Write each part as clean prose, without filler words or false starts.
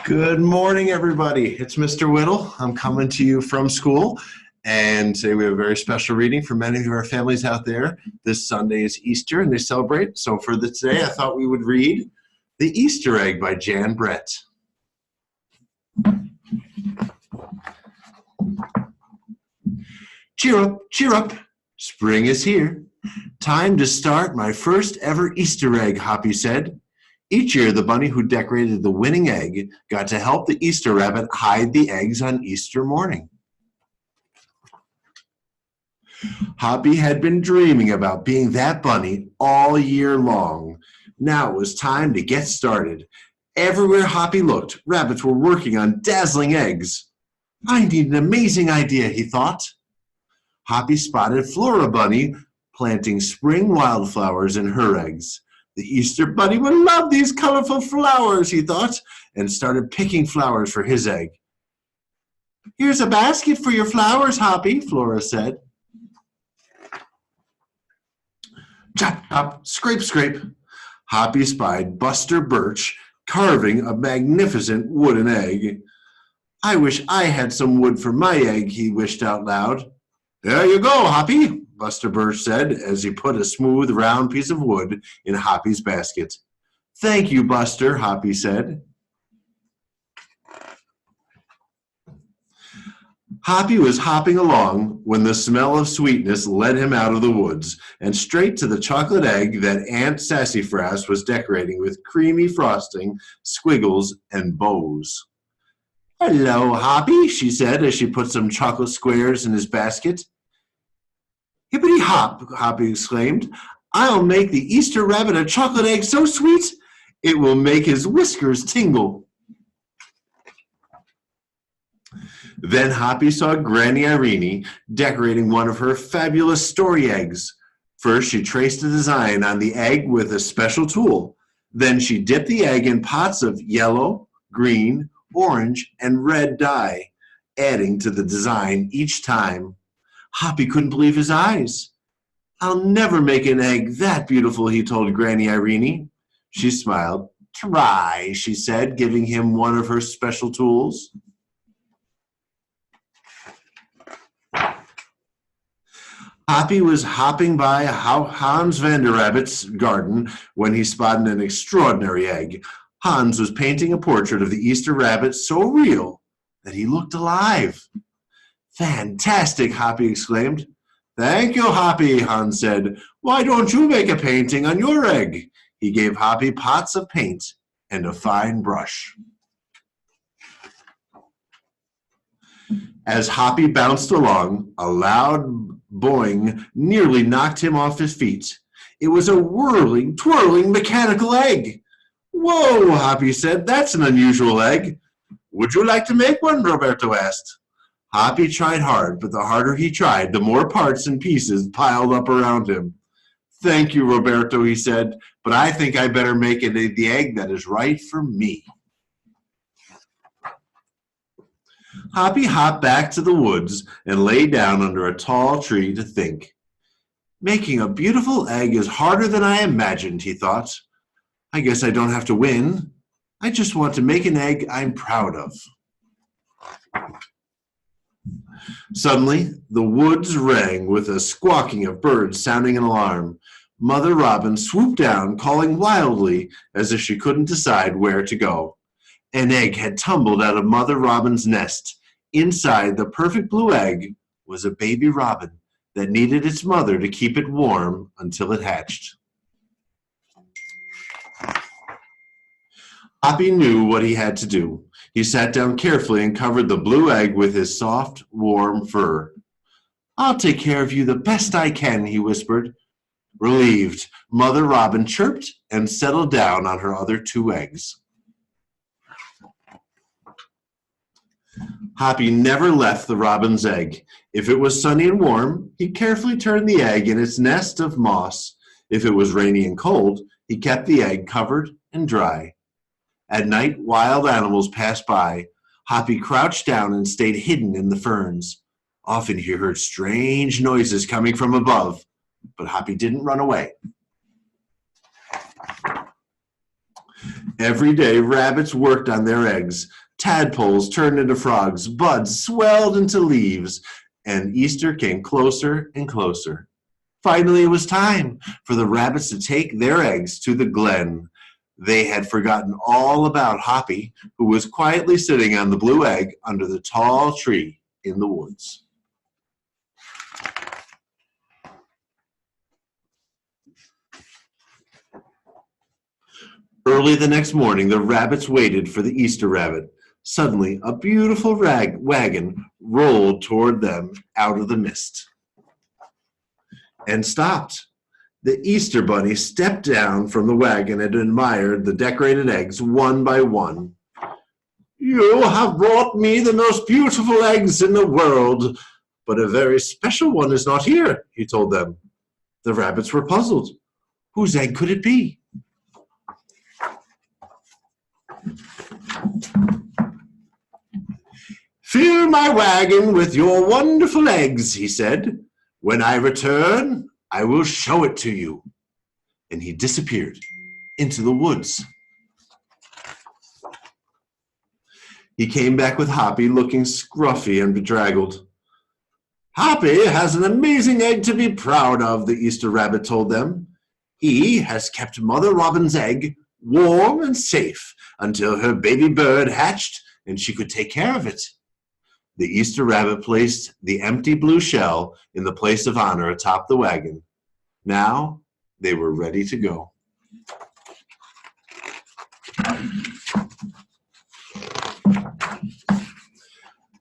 Good morning, everybody. It's Mr. Whittle. I'm coming to you from school, and today we have a very special reading for many of our families out there. This Sunday is Easter, and they celebrate. So for today, I thought we would read The Easter Egg by Jan Brett. Cheer up, spring is here. Time to start my first ever Easter egg, Hoppy said. Each year, the bunny who decorated the winning egg got to help the Easter rabbit hide the eggs on Easter morning. Hoppy had been dreaming about being that bunny all year long. Now it was time to get started. Everywhere Hoppy looked, rabbits were working on dazzling eggs. I need an amazing idea, he thought. Hoppy spotted Flora Bunny planting spring wildflowers in her eggs. The Easter Bunny would love these colorful flowers, he thought, and started picking flowers for his egg. Here's a basket for your flowers, Hoppy, Flora said. Chop, chop, scrape, scrape. Hoppy spied Buster Birch carving a magnificent wooden egg. I wish I had some wood for my egg, he wished out loud. There you go, Hoppy, Buster Birch said as he put a smooth, round piece of wood in Hoppy's basket. Thank you, Buster, Hoppy said. Hoppy was hopping along when the smell of sweetness led him out of the woods and straight to the chocolate egg that Aunt Sassafras was decorating with creamy frosting, squiggles, and bows. Hello, Hoppy, she said as she put some chocolate squares in his basket. Hippity hop, Hoppy exclaimed. I'll make the Easter rabbit a chocolate egg so sweet it will make his whiskers tingle. Then Hoppy saw Granny Irene decorating one of her fabulous story eggs. First, she traced a design on the egg with a special tool. Then she dipped the egg in pots of yellow, green, orange, and red dye, adding to the design each time. Hoppy couldn't believe his eyes. I'll never make an egg that beautiful, he told Granny Irene. She smiled. Try, she said, giving him one of her special tools. Hoppy was hopping by Hans Vanderrabbit's garden when he spotted an extraordinary egg. Hans was painting a portrait of the Easter rabbit so real that he looked alive. Fantastic, Hoppy exclaimed. Thank you, Hoppy, Hans said. Why don't you make a painting on your egg? He gave Hoppy pots of paint and a fine brush. As Hoppy bounced along, a loud boing nearly knocked him off his feet. It was a whirling, twirling mechanical egg. Whoa, Hoppy said, that's an unusual egg. Would you like to make one? Roberto asked. Hoppy tried hard, but the harder he tried, the more parts and pieces piled up around him. Thank you, Roberto, he said, but I think I better make it the egg that is right for me. Hoppy hopped back to the woods and lay down under a tall tree to think. Making a beautiful egg is harder than I imagined, he thought. I guess I don't have to win. I just want to make an egg I'm proud of. Suddenly, the woods rang with a squawking of birds sounding an alarm. Mother Robin swooped down, calling wildly as if she couldn't decide where to go. An egg had tumbled out of Mother Robin's nest. Inside the perfect blue egg was a baby robin that needed its mother to keep it warm until it hatched. Hoppy knew what he had to do. He sat down carefully and covered the blue egg with his soft, warm fur. I'll take care of you the best I can, he whispered. Relieved, Mother Robin chirped and settled down on her other two eggs. Hoppy never left the robin's egg. If it was sunny and warm, he carefully turned the egg in its nest of moss. If it was rainy and cold, he kept the egg covered and dry. At night, wild animals passed by. Hoppy crouched down and stayed hidden in the ferns. Often he heard strange noises coming from above, but Hoppy didn't run away. Every day, rabbits worked on their eggs. Tadpoles turned into frogs, buds swelled into leaves, and Easter came closer and closer. Finally, it was time for the rabbits to take their eggs to the glen. They had forgotten all about Hoppy, who was quietly sitting on the blue egg under the tall tree in the woods. Early the next morning, the rabbits waited for the Easter rabbit. Suddenly, a beautiful wagon rolled toward them out of the mist and stopped. The Easter bunny stepped down from the wagon and admired the decorated eggs one by one. "You have brought me the most beautiful eggs in the world, but a very special one is not here," he told them. The rabbits were puzzled. Whose egg could it be? "Fill my wagon with your wonderful eggs," he said. "When I return, I will show it to you." And he disappeared into the woods. He came back with Hoppy looking scruffy and bedraggled. "Hoppy has an amazing egg to be proud of," the Easter rabbit told them. "He has kept Mother Robin's egg warm and safe until her baby bird hatched and she could take care of it." The Easter rabbit placed the empty blue shell in the place of honor atop the wagon. Now they were ready to go.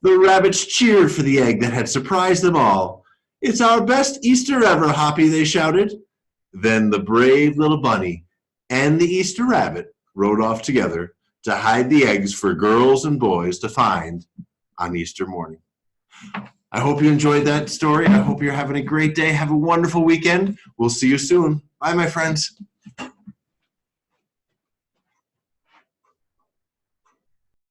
The rabbits cheered for the egg that had surprised them all. "It's our best Easter ever, Hoppy," they shouted. Then the brave little bunny and the Easter rabbit rode off together to hide the eggs for girls and boys to find on Easter morning. I hope you enjoyed that story. I hope you're having a great day. Have a wonderful weekend. We'll see you soon. Bye, my friends.